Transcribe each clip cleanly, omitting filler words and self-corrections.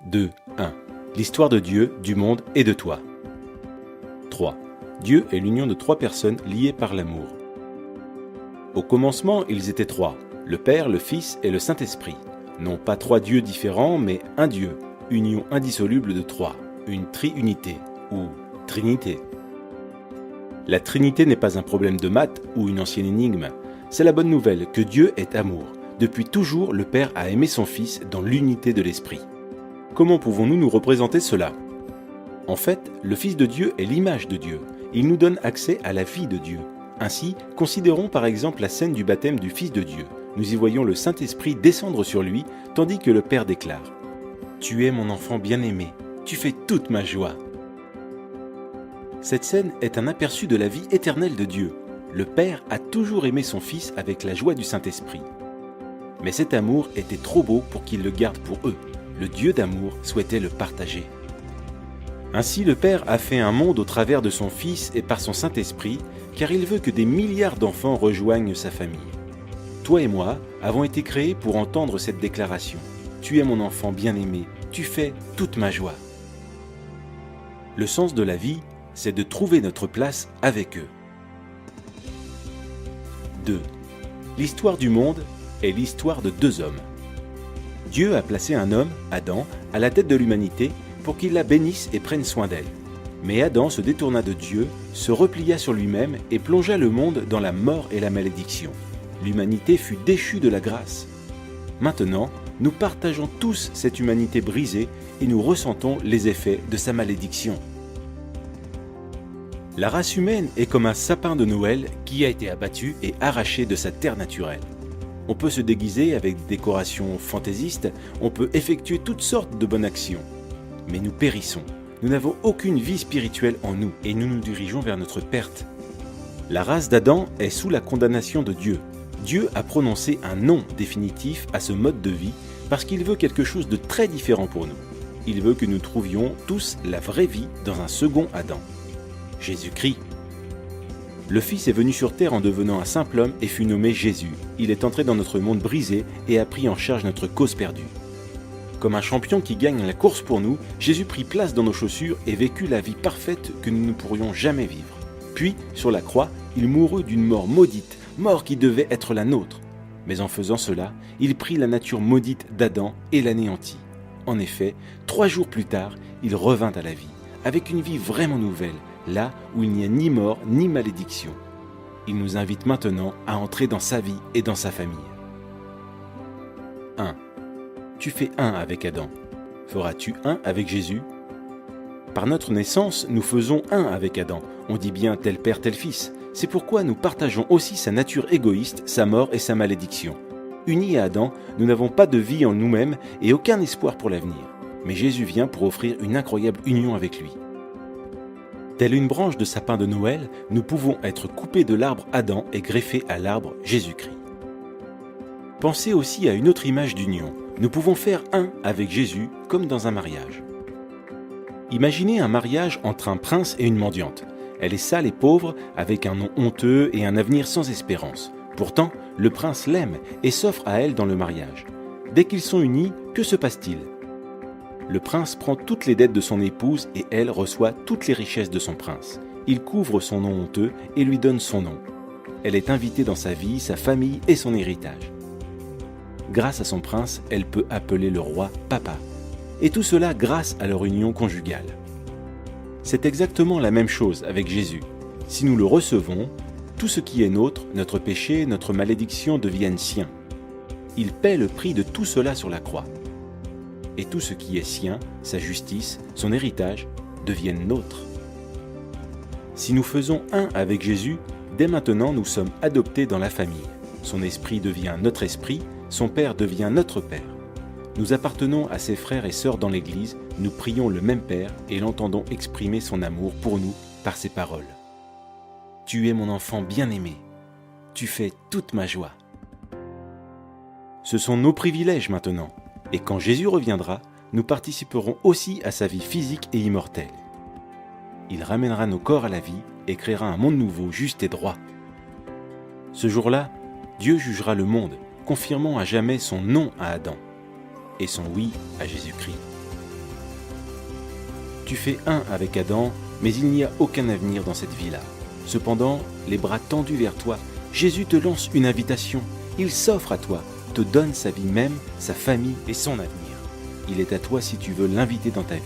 2. 1. L'histoire de Dieu, du monde et de toi. 3. Dieu est l'union de trois personnes liées par l'amour. Au commencement, ils étaient trois, le Père, le Fils et le Saint-Esprit. Non pas trois dieux différents, mais un Dieu, union indissoluble de trois, une triunité ou trinité. La Trinité n'est pas un problème de maths ou une ancienne énigme. C'est la bonne nouvelle que Dieu est amour. Depuis toujours, le Père a aimé son Fils dans l'unité de l'Esprit. Comment pouvons-nous nous représenter cela ? En fait, le Fils de Dieu est l'image de Dieu. Il nous donne accès à la vie de Dieu. Ainsi, considérons par exemple la scène du baptême du Fils de Dieu. Nous y voyons le Saint-Esprit descendre sur lui, tandis que le Père déclare « Tu es mon enfant bien-aimé, tu fais toute ma joie ». Cette scène est un aperçu de la vie éternelle de Dieu. Le Père a toujours aimé son Fils avec la joie du Saint-Esprit. Mais cet amour était trop beau pour qu'il le garde pour eux. Le Dieu d'amour souhaitait le partager. Ainsi, le Père a fait un monde au travers de son Fils et par son Saint-Esprit, car il veut que des milliards d'enfants rejoignent sa famille. Toi et moi avons été créés pour entendre cette déclaration. Tu es mon enfant bien-aimé, tu fais toute ma joie. Le sens de la vie, c'est de trouver notre place avec eux. 2. L'histoire du monde est l'histoire de deux hommes. Dieu a placé un homme, Adam, à la tête de l'humanité pour qu'il la bénisse et prenne soin d'elle. Mais Adam se détourna de Dieu, se replia sur lui-même et plongea le monde dans la mort et la malédiction. L'humanité fut déchue de la grâce. Maintenant, nous partageons tous cette humanité brisée et nous ressentons les effets de sa malédiction. La race humaine est comme un sapin de Noël qui a été abattu et arraché de sa terre naturelle. On peut se déguiser avec des décorations fantaisistes, on peut effectuer toutes sortes de bonnes actions. Mais nous périssons. Nous n'avons aucune vie spirituelle en nous et nous nous dirigeons vers notre perte. La race d'Adam est sous la condamnation de Dieu. Dieu a prononcé un non définitif à ce mode de vie parce qu'il veut quelque chose de très différent pour nous. Il veut que nous trouvions tous la vraie vie dans un second Adam. Jésus-Christ. Le Fils est venu sur terre en devenant un simple homme et fut nommé Jésus. Il est entré dans notre monde brisé et a pris en charge notre cause perdue. Comme un champion qui gagne la course pour nous, Jésus prit place dans nos chaussures et vécut la vie parfaite que nous ne pourrions jamais vivre. Puis, sur la croix, il mourut d'une mort maudite, mort qui devait être la nôtre. Mais en faisant cela, il prit la nature maudite d'Adam et l'anéantit. En effet, 3 jours plus tard, il revint à la vie, avec une vie vraiment nouvelle, là où il n'y a ni mort ni malédiction. Il nous invite maintenant à entrer dans sa vie et dans sa famille. 1. Tu fais un avec Adam. Feras-tu un avec Jésus ? Par notre naissance, nous faisons un avec Adam. On dit bien tel père, tel fils. C'est pourquoi nous partageons aussi sa nature égoïste, sa mort et sa malédiction. Unis à Adam, nous n'avons pas de vie en nous-mêmes et aucun espoir pour l'avenir. Mais Jésus vient pour offrir une incroyable union avec lui. Telle une branche de sapin de Noël, nous pouvons être coupés de l'arbre Adam et greffés à l'arbre Jésus-Christ. Pensez aussi à une autre image d'union. Nous pouvons faire un avec Jésus comme dans un mariage. Imaginez un mariage entre un prince et une mendiante. Elle est sale et pauvre, avec un nom honteux et un avenir sans espérance. Pourtant, le prince l'aime et s'offre à elle dans le mariage. Dès qu'ils sont unis, que se passe-t-il ? Le prince prend toutes les dettes de son épouse et elle reçoit toutes les richesses de son prince. Il couvre son nom honteux et lui donne son nom. Elle est invitée dans sa vie, sa famille et son héritage. Grâce à son prince, elle peut appeler le roi papa. Et tout cela grâce à leur union conjugale. C'est exactement la même chose avec Jésus. Si nous le recevons, tout ce qui est nôtre, notre péché, notre malédiction deviennent siens. Il paie le prix de tout cela sur la croix. Et tout ce qui est sien, sa justice, son héritage, deviennent nôtres. Si nous faisons un avec Jésus, dès maintenant nous sommes adoptés dans la famille. Son esprit devient notre esprit, son Père devient notre Père. Nous appartenons à ses frères et sœurs dans l'Église, nous prions le même Père et l'entendons exprimer son amour pour nous par ses paroles. Tu es mon enfant bien-aimé, tu fais toute ma joie. Ce sont nos privilèges maintenant. Et quand Jésus reviendra, nous participerons aussi à sa vie physique et immortelle. Il ramènera nos corps à la vie et créera un monde nouveau, juste et droit. Ce jour-là, Dieu jugera le monde, confirmant à jamais son non à Adam et son oui à Jésus-Christ. Tu fais un avec Adam, mais il n'y a aucun avenir dans cette vie-là. Cependant, les bras tendus vers toi, Jésus te lance une invitation. Il s'offre à toi, te donne sa vie même, sa famille et son avenir. Il est à toi si tu veux l'inviter dans ta vie.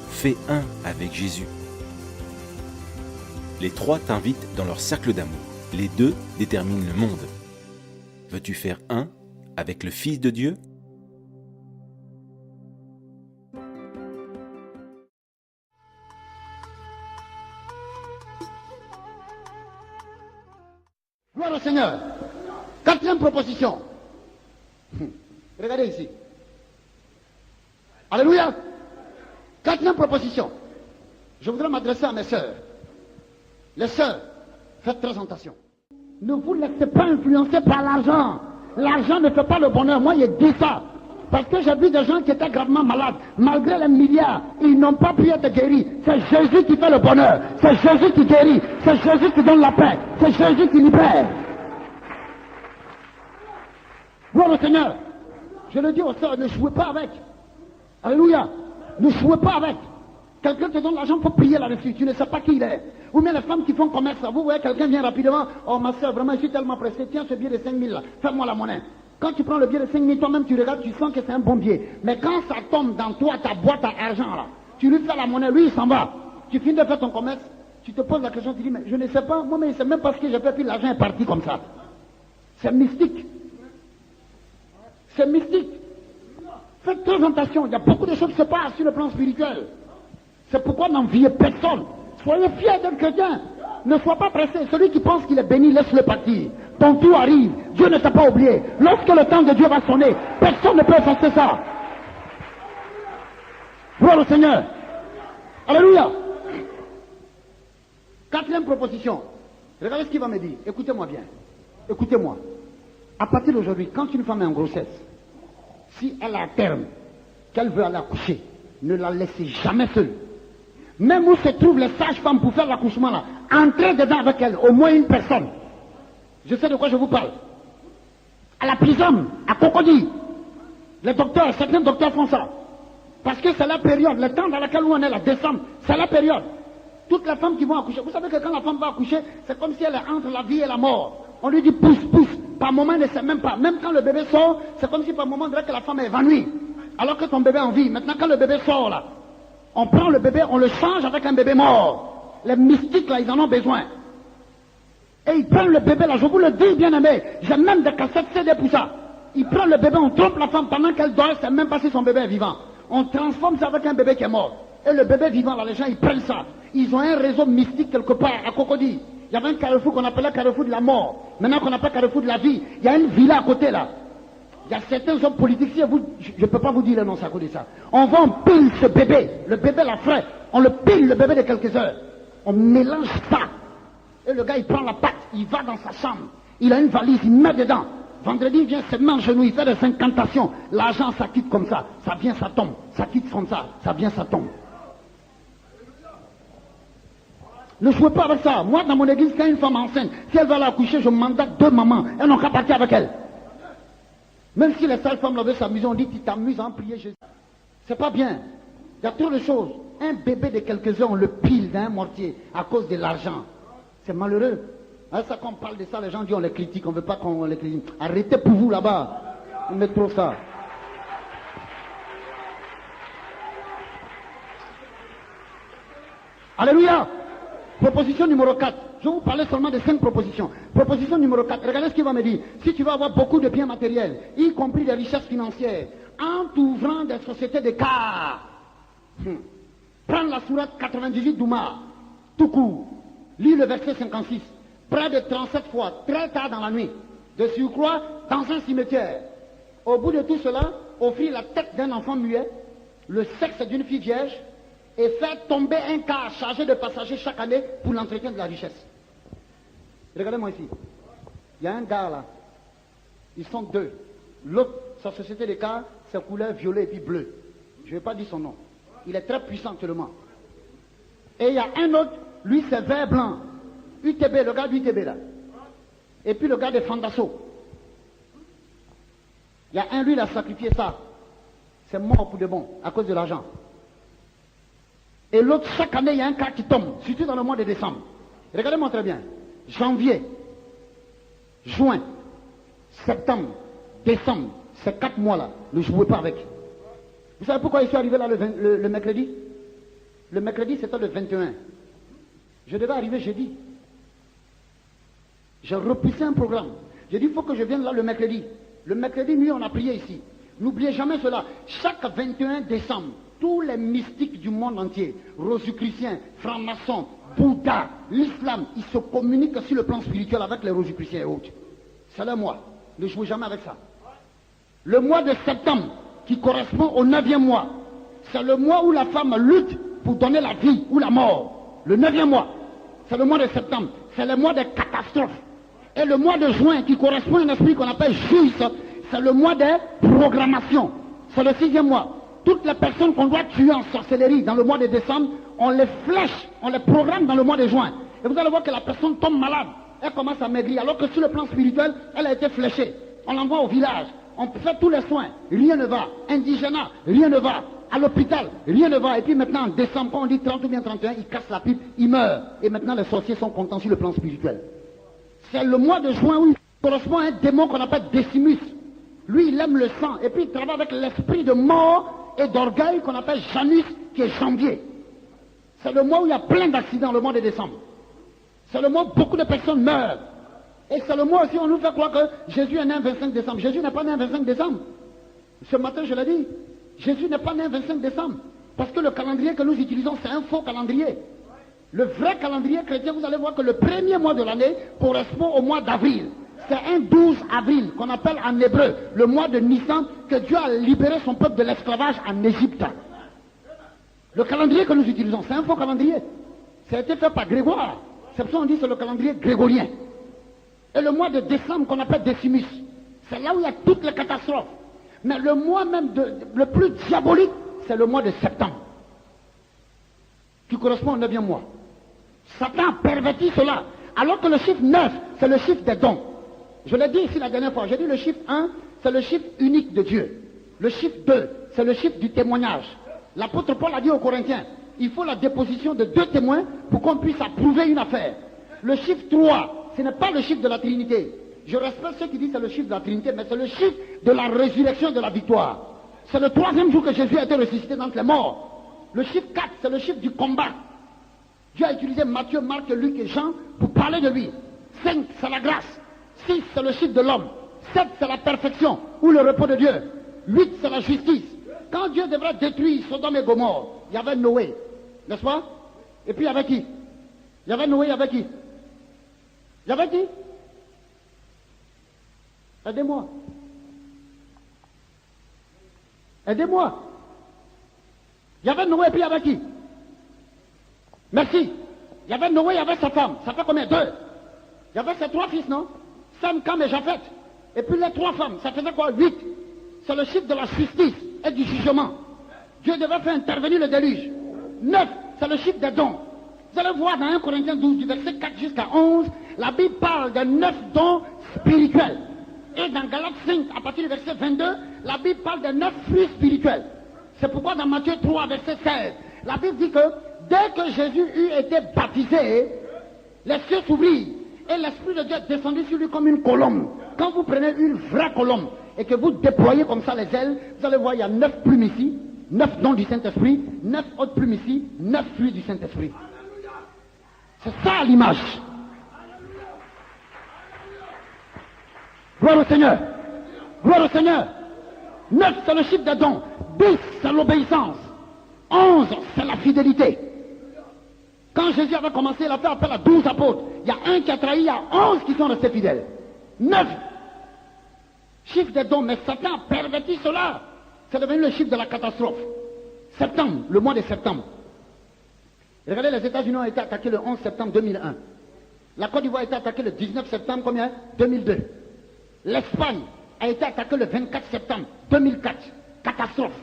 Fais un avec Jésus. Les trois t'invitent dans leur cercle d'amour. Les deux déterminent le monde. Veux-tu faire un avec le Fils de Dieu ? Gloire au Seigneur. Quatrième proposition. Regardez ici. Alléluia. Quatrième proposition. Je voudrais m'adresser à mes sœurs. Les sœurs, faites très attention. Ne vous laissez pas influencer par l'argent. L'argent ne fait pas le bonheur. Moi, j'ai dit ça. Parce que j'ai vu des gens qui étaient gravement malades. Malgré les milliards, ils n'ont pas pu être guéris. C'est Jésus qui fait le bonheur. C'est Jésus qui guérit. C'est Jésus qui donne la paix. C'est Jésus qui libère. Gloire au Seigneur. Je le dis aux sœurs, ne jouez pas avec. Alléluia. Ne jouez pas avec. Quelqu'un te donne l'argent pour prier là-dessus. Tu ne sais pas qui il est. Ou bien les femmes qui font commerce. Vous voyez, quelqu'un vient rapidement. Oh ma soeur, vraiment, je suis tellement pressé. Tiens ce billet de 5 000 là. Fais-moi la monnaie. Quand tu prends le billet de 5 000, toi-même tu regardes, tu sens que c'est un bon billet. Mais quand ça tombe dans toi, ta boîte à argent là, tu lui fais la monnaie, lui il s'en va. Tu finis de faire ton commerce, tu te poses la question, tu dis, mais je ne sais pas, moi-même, c'est même pas ce que j'ai fait, puis l'argent est parti comme ça. C'est mystique. C'est mystique. Faites très attention, il y a beaucoup de choses qui se passent sur le plan spirituel. C'est pourquoi n'enviez personne. Soyez fiers d'être chrétien. Ne sois pas pressé. Celui qui pense qu'il est béni, laisse-le partir. Ton tour arrive. Dieu ne t'a pas oublié. Lorsque le temps de Dieu va sonner, personne ne peut effacer ça. Gloire au Seigneur. Alléluia. Quatrième proposition. Regardez ce qu'il va me dire. Écoutez-moi bien. Écoutez-moi. À partir d'aujourd'hui, quand une femme est en grossesse, si elle a à terme, qu'elle veut aller accoucher, ne la laissez jamais seule. Même où se trouvent les sages-femmes pour faire l'accouchement là, entrez dedans avec elle, au moins une personne. Je sais de quoi je vous parle. À la prison, à Cocody, les docteurs, certains docteurs font ça. Parce que c'est la période, le temps dans lequel on est là, décembre, c'est la période. Toutes les femmes qui vont accoucher, vous savez que quand la femme va accoucher, c'est comme si elle est entre la vie et la mort. On lui dit pousse, pousse. Par moment, elle ne sait même pas. Même quand le bébé sort, c'est comme si par moment, on dirait que la femme est évanouie. Alors que ton bébé est en vie. Maintenant, quand le bébé sort là, on prend le bébé, on le change avec un bébé mort. Les mystiques là, ils en ont besoin. Et ils prennent le bébé là, je vous le dis bien aimé, j'ai même des cassettes CD pour ça. Ils prennent le bébé, on trompe la femme pendant qu'elle dort, c'est même pas si son bébé est vivant. On transforme ça avec un bébé qui est mort. Et le bébé vivant là, les gens ils prennent ça. Ils ont un réseau mystique quelque part à Cocody. Il y avait un carrefour qu'on appelait carrefour de la mort. Maintenant qu'on appelle carrefour de la vie, il y a une villa à côté là. Il y a certains hommes politiques, si vous, je ne peux pas vous dire le nom, c'est à cause de ça. On va, on pile ce bébé, le bébé la frais, on le pile, le bébé de quelques heures. On mélange ça. Et le gars, il prend la pâte, il va dans sa chambre, il a une valise, il met dedans. Vendredi, il vient se mettre en genou, il fait des incantations. L'argent, ça quitte comme ça vient, ça tombe. Ça quitte comme ça vient, ça tombe. Ne jouez pas avec ça. Moi, dans mon église, quand une femme enceinte, si elle va l'accoucher, je mandate 2 mamans. Elles n'ont qu'à partir avec elle. Même si les sales femmes veulent s'amuser, on dit tu t'amuses à en prier Jésus. C'est pas bien. Il y a trop de choses. Un bébé de quelques heures, on le pile d'un mortier à cause de l'argent. C'est malheureux. À ça, quand on parle de ça, les gens disent on les critique, on ne veut pas qu'on les critique. Arrêtez pour vous là-bas. On met trop ça. Alléluia. Proposition numéro 4. Je vais vous parler seulement de 5 propositions. Proposition numéro 4. Regardez ce qu'il va me dire. Si tu veux avoir beaucoup de biens matériels, y compris des richesses financières, en t'ouvrant des sociétés de cars, prends la sourate 98 d'Oumar, tout court. Lis le verset 56. Près de 37 fois, très tard dans la nuit. De surcroît, dans un cimetière. Au bout de tout cela, offrir la tête d'un enfant muet, le sexe d'une fille vierge, et faire tomber un car chargé de passagers chaque année pour l'entretien de la richesse. Regardez-moi ici. Il y a un gars là. Ils sont 2. L'autre, sa société de cars, c'est couleur violet et puis bleu. Je ne vais pas dire son nom. Il est très puissant actuellement. Et il y a un autre, lui c'est vert blanc. UTB, le gars d'UTB là. Et puis le gars de Fandasso. Il y a un, lui, il a sacrifié ça. C'est mort pour de bon, à cause de l'argent. Et l'autre, chaque année, il y a un cas qui tombe, surtout dans le mois de décembre. Regardez-moi très bien. Janvier, juin, septembre, décembre, ces 4 mois-là, ne jouez pas avec. Vous savez pourquoi je suis arrivé là le mercredi? Le mercredi, c'était le 21. Je devais arriver jeudi. J'ai repoussé un programme. J'ai dit, il faut que je vienne là le mercredi. Le mercredi, nuit, on a prié ici. N'oubliez jamais cela. Chaque 21 décembre, tous les mystiques du monde entier, rosicruciens, francs-maçons, Bouddha, l'islam, ils se communiquent sur le plan spirituel avec les rosicruciens et autres. C'est le mois. Ne jouez jamais avec ça. Le mois de septembre, qui correspond au 9e mois, c'est le mois où la femme lutte pour donner la vie ou la mort. Le 9e mois, c'est le mois de septembre. C'est le mois des catastrophes. Et le mois de juin, qui correspond à un esprit qu'on appelle juste, c'est le mois des programmations. C'est le 6e mois. Toutes les personnes qu'on doit tuer en sorcellerie dans le mois de décembre, on les flèche, on les programme dans le mois de juin. Et vous allez voir que la personne tombe malade. Elle commence à maigrir, alors que sur le plan spirituel, elle a été fléchée. On l'envoie au village. On fait tous les soins. Rien ne va. Indigénat, rien ne va. À l'hôpital, rien ne va. Et puis maintenant, en décembre, quand on dit 30 ou bien 31, il casse la pipe, il meurt. Et maintenant, les sorciers sont contents sur le plan spirituel. C'est le mois de juin où il correspond à un démon qu'on appelle Décimus. Lui, il aime le sang. Et puis, il travaille avec l'esprit de mort et d'orgueil qu'on appelle Janus, qui est janvier. C'est le mois où il y a plein d'accidents, le mois de décembre. C'est le mois où beaucoup de personnes meurent. Et c'est le mois aussi où on nous fait croire que Jésus est né le 25 décembre. Jésus n'est pas né le 25 décembre. Ce matin, je l'ai dit. Jésus n'est pas né le 25 décembre. Parce que le calendrier que nous utilisons, c'est un faux calendrier. Le vrai calendrier chrétien, vous allez voir que le premier mois de l'année correspond au mois d'avril. C'est un 12 avril qu'on appelle en hébreu le mois de Nissan, que Dieu a libéré son peuple de l'esclavage en Égypte. Le calendrier que nous utilisons, c'est un faux calendrier. Ça a été fait par Grégoire. C'est pour ça qu'on dit que c'est le calendrier grégorien. Et le mois de décembre qu'on appelle Décimus, c'est là où il y a toutes les catastrophes. Mais le mois même le plus diabolique, c'est le mois de septembre, qui correspond au 9e mois. Satan a perverti cela, alors que le chiffre 9, c'est le chiffre des dons. Je l'ai dit ici la dernière fois, j'ai dit le chiffre 1, c'est le chiffre unique de Dieu. Le chiffre 2, c'est le chiffre du témoignage. L'apôtre Paul a dit aux Corinthiens, il faut la déposition de 2 témoins pour qu'on puisse approuver une affaire. Le chiffre 3, ce n'est pas le chiffre de la Trinité. Je respecte ceux qui disent que c'est le chiffre de la Trinité, mais c'est le chiffre de la résurrection et de la victoire. C'est le 3e jour que Jésus a été ressuscité d'entre les morts. Le chiffre 4, c'est le chiffre du combat. Dieu a utilisé Matthieu, Marc, Luc et Jean pour parler de lui. 5, c'est la grâce. 6, c'est le chiffre de l'homme. 7, c'est la perfection ou le repos de Dieu. 8, c'est la justice. Quand Dieu devrait détruire Sodome et Gomorrhe, il y avait Noé, n'est-ce pas? Et puis il y avait qui? Il y avait Noé, il y avait qui? Il y avait qui? Aidez-moi. Aidez-moi. Il y avait Noé, et puis il y avait qui? Merci. Il y avait Noé, il y avait sa femme. Ça fait combien? 2. Il y avait ses 3 fils, non? Sam, Cam et Japhet. Et puis les 3 femmes, ça faisait quoi? 8. C'est le chiffre de la justice et du jugement. Dieu devait faire intervenir le déluge. 9, c'est le chiffre des dons. Vous allez voir dans 1 Corinthiens 12, du verset 4 jusqu'à 11, la Bible parle de 9 dons spirituels. Et dans Galates 5, à partir du verset 22, la Bible parle de 9 fruits spirituels. C'est pourquoi dans Matthieu 3, verset 16, la Bible dit que dès que Jésus eut été baptisé, les cieux s'ouvrirent et l'Esprit de Dieu est descendu sur lui comme une colombe. Quand vous prenez une vraie colombe et que vous déployez comme ça les ailes, vous allez voir, il y a 9 plumes ici, 9 dons du Saint-Esprit, 9 autres plumes ici, 9 fruits du Saint-Esprit. C'est ça l'image. Gloire au Seigneur. Gloire au Seigneur. 9, c'est le chiffre des dons. 10, c'est l'obéissance. 11, c'est la fidélité. Quand Jésus avait commencé, il a fait appel à 12 apôtres. Il y a un qui a trahi, il y a 11 qui sont restés fidèles. 9, chiffre des dons. Mais Satan a perverti cela. C'est devenu le chiffre de la catastrophe. Septembre, le mois de septembre. Regardez, les États-Unis ont été attaqués le 11 septembre 2001. La Côte d'Ivoire a été attaquée le 19 septembre, combien? 2002. L'Espagne a été attaquée le 24 septembre 2004. Catastrophe.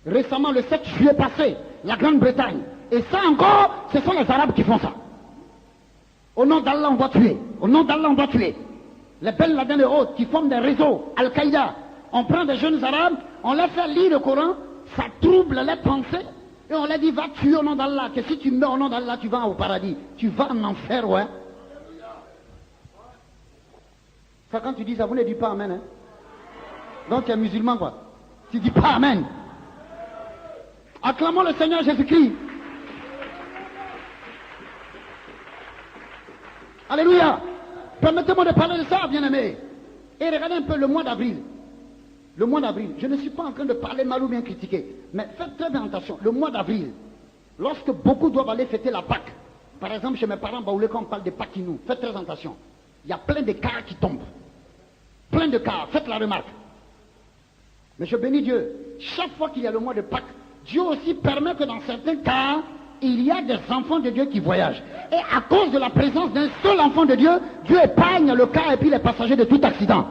Récemment, le 7 juillet passé, la Grande-Bretagne. Et ça encore, ce sont les Arabes qui font ça. Au nom d'Allah, on doit tuer. Au nom d'Allah, on doit tuer. Les belles Laden et autres qui forment des réseaux, Al-Qaïda. On prend des jeunes Arabes, on les fait lire le Coran, ça trouble les pensées. Et on l'a dit, va tuer au nom d'Allah, que si tu meurs au nom d'Allah, tu vas au paradis. Tu vas en enfer, ouais. Ça, quand tu dis ça, vous ne dites pas amen, hein. Donc tu es musulman, quoi. Tu dis pas amen. Acclamons le Seigneur Jésus-Christ. Alléluia. Permettez-moi de parler de ça, bien-aimé. Et regardez un peu le mois d'avril. Le mois d'avril, je ne suis pas en train de parler mal ou bien critiquer, mais faites très bien attention. Le mois d'avril, lorsque beaucoup doivent aller fêter la Pâque, par exemple chez mes parents baoulés, quand on parle de Paquinou, faites très attention. Il y a plein de cas qui tombent. Plein de cas, faites la remarque. Mais je bénis Dieu. Chaque fois qu'il y a le mois de Pâques, Dieu aussi permet que dans certains cas, il y a des enfants de Dieu qui voyagent. Et à cause de la présence d'un seul enfant de Dieu, Dieu épargne le cas et puis les passagers de tout accident.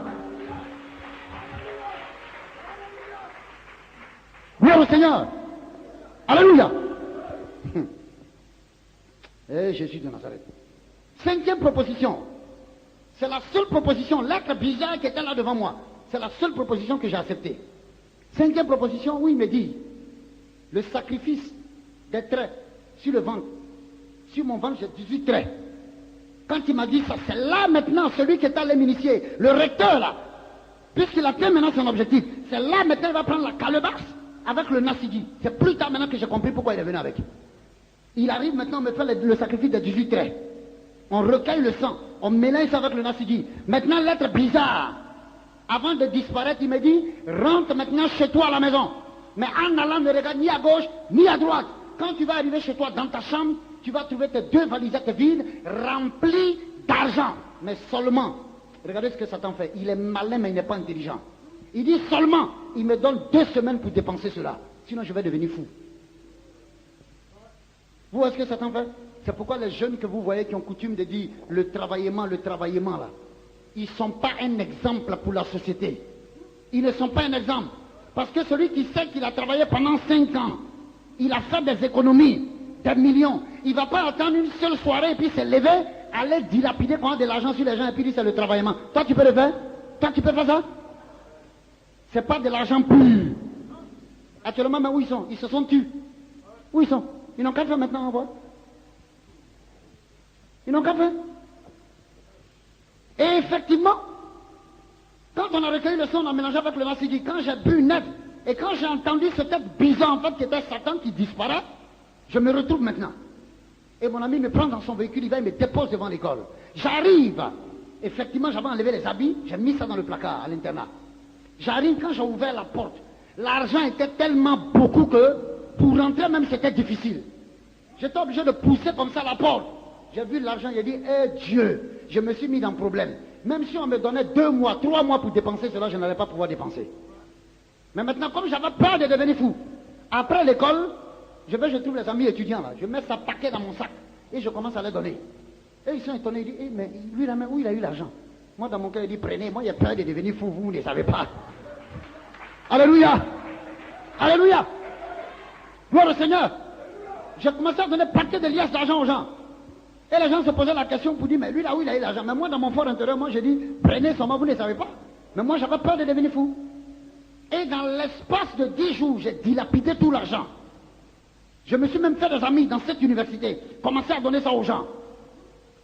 Gloire au Seigneur. Alléluia. Eh, Jésus de Nazareth. 5e proposition. C'est la seule proposition, l'être bizarre qui était là devant moi. C'est la seule proposition que j'ai acceptée. 5e proposition, oui, il me dit, le sacrifice des traits sur le ventre. Sur mon ventre, j'ai 18 traits. Quand il m'a dit ça, c'est là maintenant celui qui est allé m'initier, le recteur là, puisqu'il atteint maintenant son objectif, c'est là maintenant il va prendre la calebasse avec le Nassidi. C'est plus tard maintenant que j'ai compris pourquoi il est venu avec. Il arrive maintenant à me faire le sacrifice des 18 traits. On recueille le sang, on mélange ça avec le Nassidi. Maintenant l'être bizarre, avant de disparaître, il me dit, rentre maintenant chez toi à la maison. Mais en allant ne regarde ni à gauche, ni à droite. Quand tu vas arriver chez toi dans ta chambre, tu vas trouver tes 2 valisettes vides, remplies d'argent. Mais seulement, regardez ce que Satan fait. Il est malin, mais il n'est pas intelligent. Il dit seulement, il me donne 2 semaines pour dépenser cela. Sinon, je vais devenir fou. Vous voyez ce que Satan fait? C'est pourquoi les jeunes que vous voyez qui ont coutume de dire le travaillement là, ils ne sont pas un exemple pour la société. Ils ne sont pas un exemple. Parce que celui qui sait qu'il a travaillé pendant 5 ans, il a fait des économies, des millions, il ne va pas attendre une seule soirée et puis se lever, aller dilapider pendant de l'argent sur les gens et puis dire c'est le travaillement. Toi tu peux le faire? Toi tu peux faire ça? C'est pas de l'argent pur. Actuellement, mais où ils sont? Ils se sont tus. Où ils sont? Ils n'ont qu'à faire maintenant, on voit. Ils n'ont qu'à faire. Et effectivement, quand on a recueilli le sang, on a mélangé avec le Nassidi. Quand j'ai bu net, et quand j'ai entendu ce tête bizarre, en fait, qui était Satan qui disparaît, je me retrouve maintenant. Et mon ami me prend dans son véhicule, il va et me dépose devant l'école. J'arrive. Effectivement, j'avais enlevé les habits, j'ai mis ça dans le placard à l'internat. J'arrive, quand j'ai ouvert la porte, l'argent était tellement beaucoup que, pour rentrer même, c'était difficile. J'étais obligé de pousser comme ça la porte. J'ai vu l'argent, j'ai dit, eh Dieu, je me suis mis dans le problème. Même si on me donnait 2 mois, 3 mois pour dépenser cela, je n'allais pas pouvoir dépenser. Mais maintenant, comme j'avais peur de devenir fou, après l'école, je trouve les amis étudiants là, je mets ça paquet dans mon sac et je commence à les donner. Et ils sont étonnés, ils disent, eh, mais lui là, où il a eu l'argent? Moi dans mon cœur, il dit, prenez, moi il a peur de devenir fou, vous ne savez pas. Alléluia! Alléluia! Gloire au Seigneur! J'ai commencé à donner paquet de liasses d'argent aux gens. Et les gens se posaient la question pour dire, mais lui là où il a eu l'argent? Mais moi dans mon fort intérieur, moi j'ai dit, prenez seulement, vous ne savez pas. Mais moi j'avais peur de devenir fou. Et dans l'espace de 10 jours, j'ai dilapidé tout l'argent. Je me suis même fait des amis dans cette université, commencé à donner ça aux gens.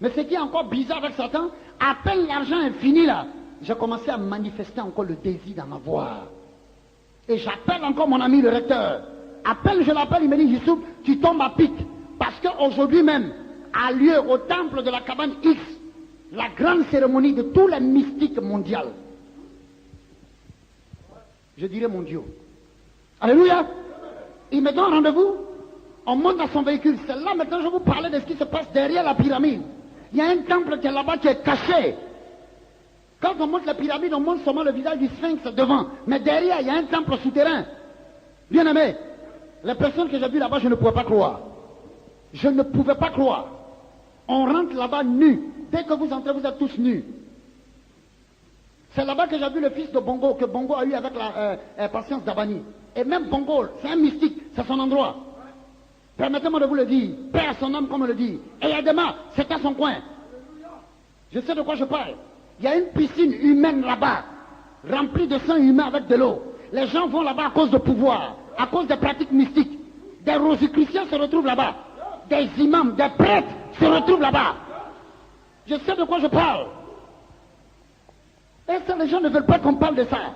Mais ce qui est encore bizarre avec Satan, à peine l'argent est fini là, j'ai commencé à manifester encore le désir d'en avoir. Et j'appelle encore mon ami le recteur. À peine je l'appelle, il me dit, Youssouf, tu tombes à pic. Parce qu'aujourd'hui même, a lieu au temple de la cabane X, la grande cérémonie de tous les mystiques mondiaux. Je dirais mon Dieu. Alléluia. Il me donne rendez-vous. On monte dans son véhicule. C'est là maintenant je vais vous parler de ce qui se passe derrière la pyramide. Il y a un temple qui est là-bas qui est caché. Quand on monte la pyramide, on monte seulement le visage du sphinx devant. Mais derrière, il y a un temple souterrain. Bien aimé, les personnes que j'ai vues là-bas, je ne pouvais pas croire. Je ne pouvais pas croire. On rentre là-bas nus. Dès que vous entrez, vous êtes tous nus. C'est là-bas que j'ai vu le fils de Bongo, que Bongo a eu avec la patience d'Abani. Et même Bongo, c'est un mystique, c'est son endroit. Permettez-moi de vous le dire, Père son âme comme on le dit. Et Adema, c'est à son coin. Je sais de quoi je parle. Il y a une piscine humaine là-bas, remplie de sang humain avec de l'eau. Les gens vont là-bas à cause de pouvoir, à cause des pratiques mystiques. des rosicruciens se retrouvent là-bas. Des imams, des prêtres se retrouvent là-bas. Je sais de quoi je parle. Et ça, les gens ne veulent pas qu'on parle de ça.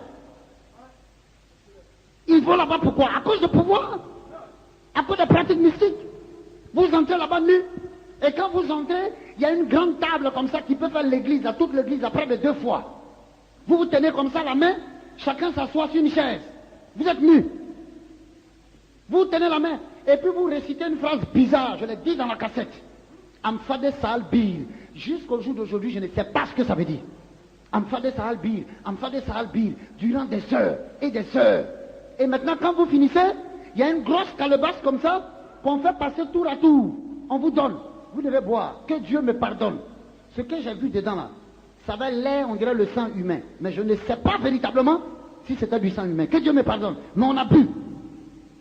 Ils vont là-bas pourquoi? À cause du pouvoir. À cause des pratiques mystiques. Vous entrez là-bas nus. Et quand vous entrez, il y a une grande table comme ça qui peut faire l'église, à toute l'église, après de 2 fois. Vous vous tenez comme ça la main, chacun s'assoit sur une chaise. Vous êtes nus. Vous tenez la main. Et puis vous récitez une phrase bizarre, je l'ai dit dans la cassette. Amfade Sahal Bir. Jusqu'au jour d'aujourd'hui, je ne sais pas ce que ça veut dire. Amfade Sahal Bir, Amfade Sahal Bir, durant des heures et des heures. Et maintenant, quand vous finissez, il y a une grosse calebasse comme ça, qu'on fait passer tour à tour. On vous donne. Vous devez boire. Que Dieu me pardonne. Ce que j'ai vu dedans là, ça va l'air, on dirait le sang humain. Mais je ne sais pas véritablement si c'était du sang humain. Que Dieu me pardonne. Mais on a bu.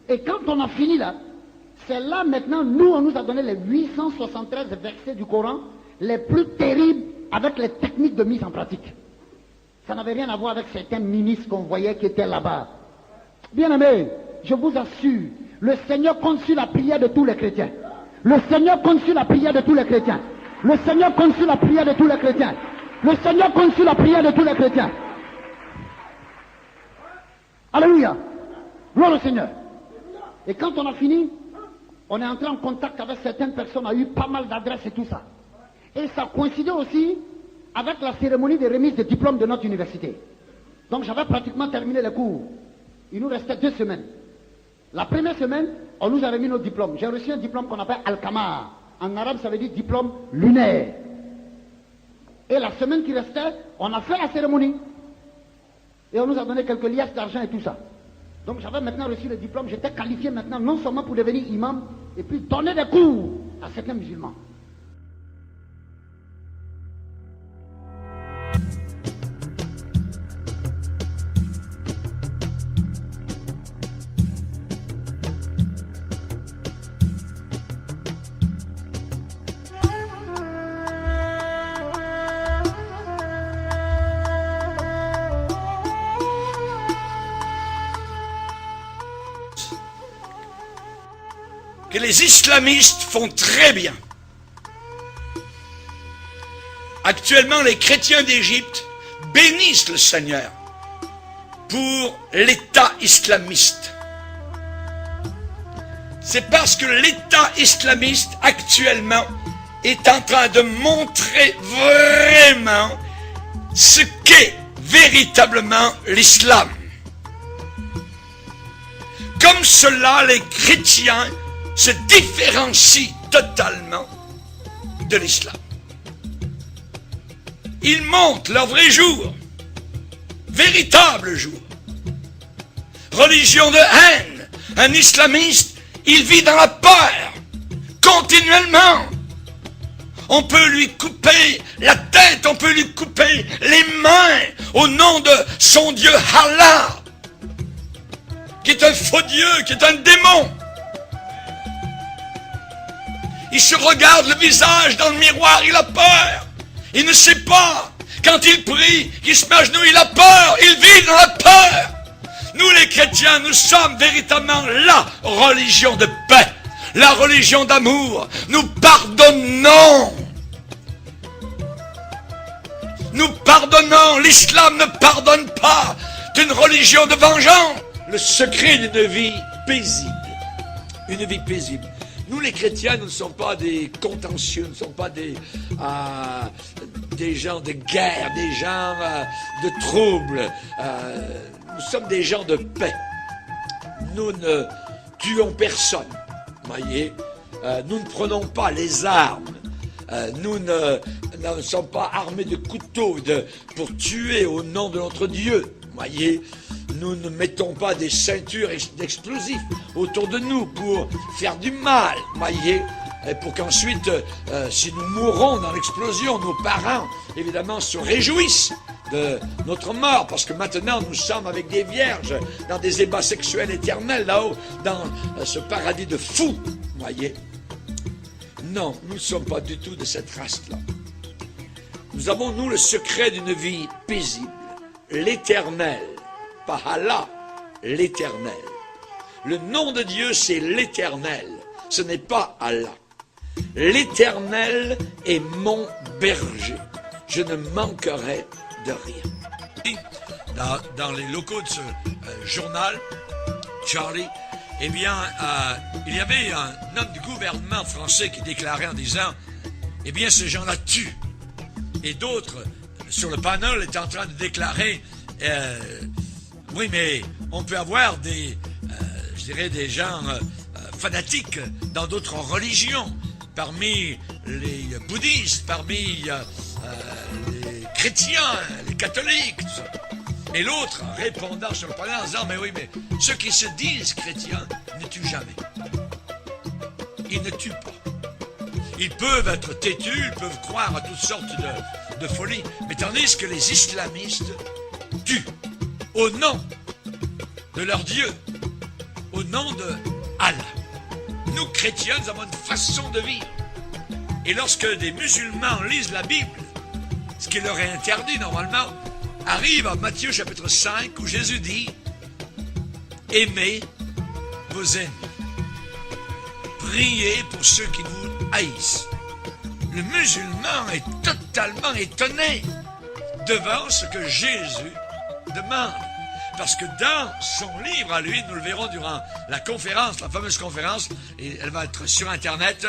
Et quand on a fini là, c'est là maintenant, nous, on nous a donné les 873 versets du Coran, les plus terribles avec les techniques de mise en pratique. Ça n'avait rien à voir avec certains ministres qu'on voyait qui étaient là-bas. Bien aimé, je vous assure, le Seigneur compte sur la prière de tous les chrétiens. Le Seigneur compte sur la prière de tous les chrétiens. Le Seigneur compte sur la prière de tous les chrétiens. Le Seigneur compte sur la prière de tous les chrétiens. Alléluia. Gloire au Seigneur. Et quand on a fini, on est entré en contact avec certaines personnes, on a eu pas mal d'adresses et tout ça. Et ça coïncidait aussi avec la cérémonie de remise des diplômes de notre université. Donc j'avais pratiquement terminé les cours. Il nous restait 2 semaines. La première semaine, on nous a remis nos diplômes. J'ai reçu un diplôme qu'on appelle Al-Kamar. En arabe, ça veut dire diplôme lunaire. Et la semaine qui restait, on a fait la cérémonie. Et on nous a donné quelques liasses d'argent et tout ça. Donc j'avais maintenant reçu le diplôme. J'étais qualifié maintenant non seulement pour devenir imam, et puis donner des cours à certains musulmans. Que les islamistes font très bien. Actuellement, les chrétiens d'Égypte bénissent le Seigneur pour l'État islamiste. C'est parce que l'État islamiste actuellement est en train de montrer vraiment ce qu'est véritablement l'islam. Comme cela, les chrétiens se différencient totalement de l'islam. Ils montrent leur vrai jour, véritable jour. Religion de haine. Un islamiste, il vit dans la peur, continuellement. On peut lui couper la tête, on peut lui couper les mains au nom de son Dieu Allah, qui est un faux Dieu, qui est un démon. Il se regarde le visage dans le miroir, il a peur. Il ne sait pas. Quand il prie, il se met à genoux, il a peur. Il vit dans la peur. Nous les chrétiens, nous sommes véritablement la religion de paix, la religion d'amour. Nous pardonnons. Nous pardonnons. L'islam ne pardonne pas. C'est une religion de vengeance. Le secret d'une vie paisible. Une vie paisible. Nous les chrétiens, nous ne sommes pas des contentieux, nous ne sommes pas des gens de guerre, des gens de troubles. Nous sommes des gens de paix. Nous ne tuons personne, voyez. Nous ne prenons pas les armes. Nous ne sommes pas armés de couteaux pour tuer au nom de notre Dieu, voyez. Nous ne mettons pas des ceintures d'explosifs autour de nous pour faire du mal, voyez, et pour qu'ensuite, si nous mourons dans l'explosion, nos parents, évidemment, se réjouissent de notre mort, parce que maintenant, nous sommes avec des vierges dans des ébats sexuels éternels, là-haut, dans ce paradis de fous, voyez. Non, nous ne sommes pas du tout de cette race-là. Nous avons, nous, le secret d'une vie paisible, l'éternel. Pas Allah, l'éternel. Le nom de Dieu, c'est l'Éternel. Ce n'est pas Allah. L'Éternel est mon berger. Je ne manquerai de rien. Dans les locaux de ce journal, Charlie, eh bien, il y avait un homme du gouvernement français qui déclarait en disant, eh bien, ces gens-là tuent. Et d'autres, sur le panel, étaient en train de déclarer, oui, mais on peut avoir des gens fanatiques dans d'autres religions, parmi les bouddhistes, parmi les chrétiens, les catholiques, tout ça. Et l'autre, répondant sur le panel en disant, mais oui, mais ceux qui se disent chrétiens ne tuent jamais. Ils ne tuent pas. Ils peuvent être têtus, ils peuvent croire à toutes sortes de folies, mais tandis que les islamistes tuent au nom de leur Dieu, au nom de Allah. Nous, chrétiens, nous avons une façon de vivre. Et lorsque des musulmans lisent la Bible, ce qui leur est interdit normalement, arrive à Matthieu chapitre 5 où Jésus dit « Aimez vos ennemis. Priez pour ceux qui vous haïssent. » Le musulman est totalement étonné devant ce que Jésus demande. Parce que dans son livre à lui, nous le verrons durant la conférence, la fameuse conférence, et elle va être sur Internet,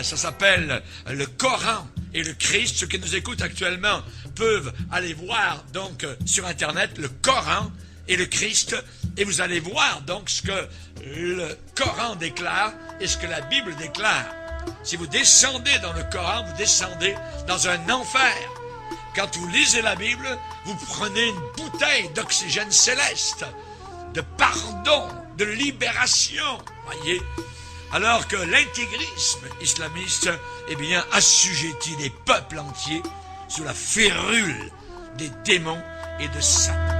ça s'appelle le Coran et le Christ. Ceux qui nous écoutent actuellement peuvent aller voir donc sur Internet le Coran et le Christ, et vous allez voir donc ce que le Coran déclare et ce que la Bible déclare. Si vous descendez dans le Coran, vous descendez dans un enfer. Quand vous lisez la Bible, vous prenez une bouteille d'oxygène céleste, de pardon, de libération, voyez. Alors que l'intégrisme islamiste, eh bien, assujettit les peuples entiers sous la férule des démons et de Satan.